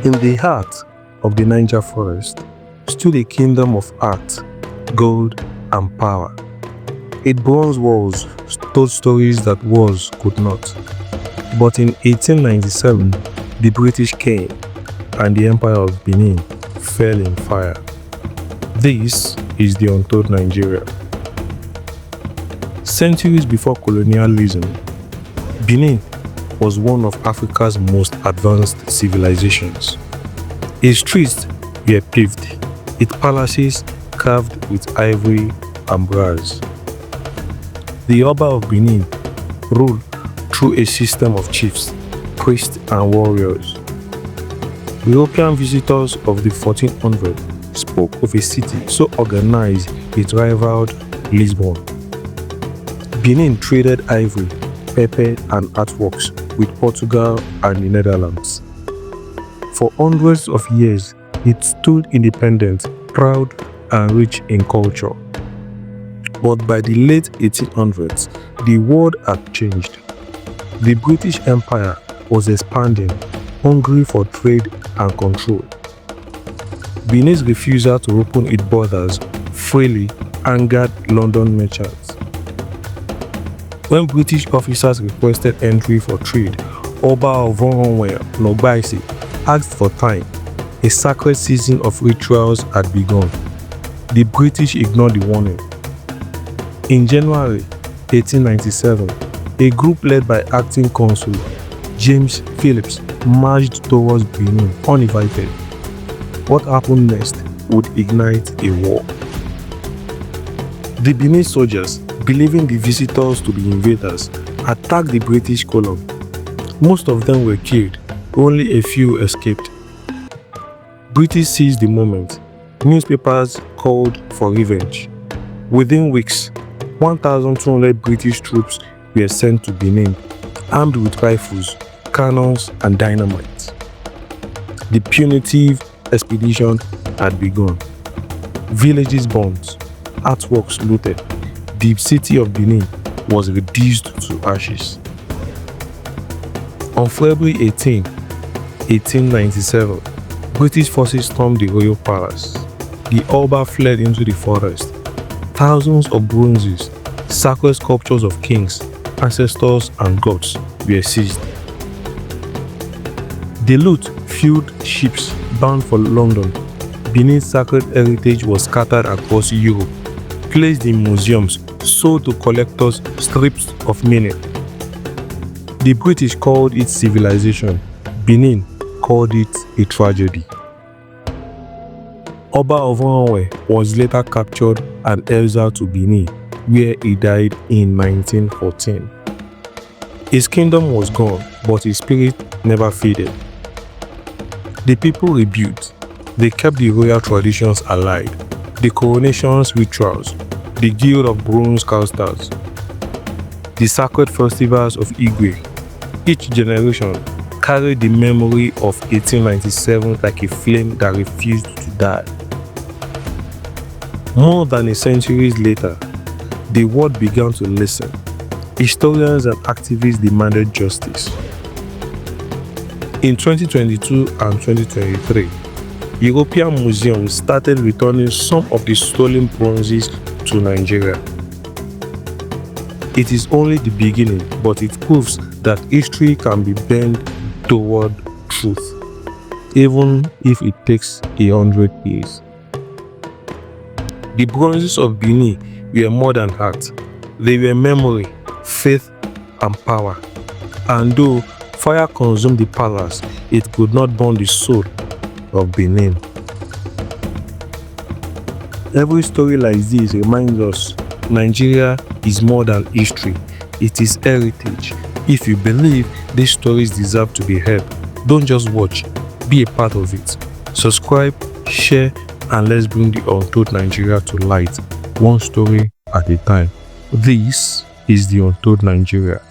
In the heart of the Niger forest stood a kingdom of art, gold, and power. Its bronze walls told stories that walls could not. But in 1897, the British came, and the Empire of Benin fell in fire. This is the Untold Nigeria. Centuries before colonialism, Benin was one of Africa's most advanced civilizations. Its streets were paved, its palaces carved with ivory and brass. The Oba of Benin ruled through a system of chiefs, priests, and warriors. European visitors of the 1400s spoke of a city so organized it rivaled Lisbon. Benin traded ivory, pepper, and artworks with Portugal and the Netherlands. For hundreds of years, it stood independent, proud, and rich in culture. But by the late 1800s, the world had changed. The British Empire was expanding, hungry for trade and control. Benin's refusal to open its borders freely angered London merchants. When British officers requested entry for trade, Oba of Nogbaisi asked for time. A sacred season of rituals had begun. The British ignored the warning. In January 1897, a group led by acting consul James Phillips marched towards Benin uninvited. What happened next would ignite a war. The Benin soldiers, believing the visitors to be invaders, attacked the British column. Most of them were killed, only a few escaped. British seized the moment. Newspapers called for revenge. Within weeks, 1,200 British troops were sent to Benin, armed with rifles, cannons, and dynamite. The punitive expedition had begun. Villages burned, artworks looted. The city of Benin was reduced to ashes. On February 18, 1897, British forces stormed the royal palace. The Oba fled into the forest. Thousands of bronzes, sacred sculptures of kings, ancestors, and gods were seized. The loot filled ships bound for London. Benin's sacred heritage was scattered across Europe, placed in museums, sold to collectors, stripped of meaning. The British called it civilization. Benin called it a tragedy. Oba of Onwe was later captured and exiled to Benin, where he died in 1914. His kingdom was gone, but his spirit never faded. The people rebuilt. They kept the royal traditions alive, the coronation's rituals, the guild of bronze casters, the sacred festivals of Igwe. Each generation carried the memory of 1897 like a flame that refused to die. More than a century later, the world began to listen. Historians and activists demanded justice. In 2022 and 2023, European museums started returning some of the stolen bronzes to Nigeria. It is only the beginning, but it proves that history can be bent toward truth, even if it takes 100 years. The bronzes of Benin were more than art. They were memory, faith, and power. And though fire consumed the palace, it could not burn the soul of Benin. Every story like this reminds us Nigeria is more than history, it is heritage. If you believe these stories deserve to be heard, don't just watch, be a part of it. Subscribe, share, and let's bring the Untold Nigeria to light, one story at a time. This is the Untold Nigeria.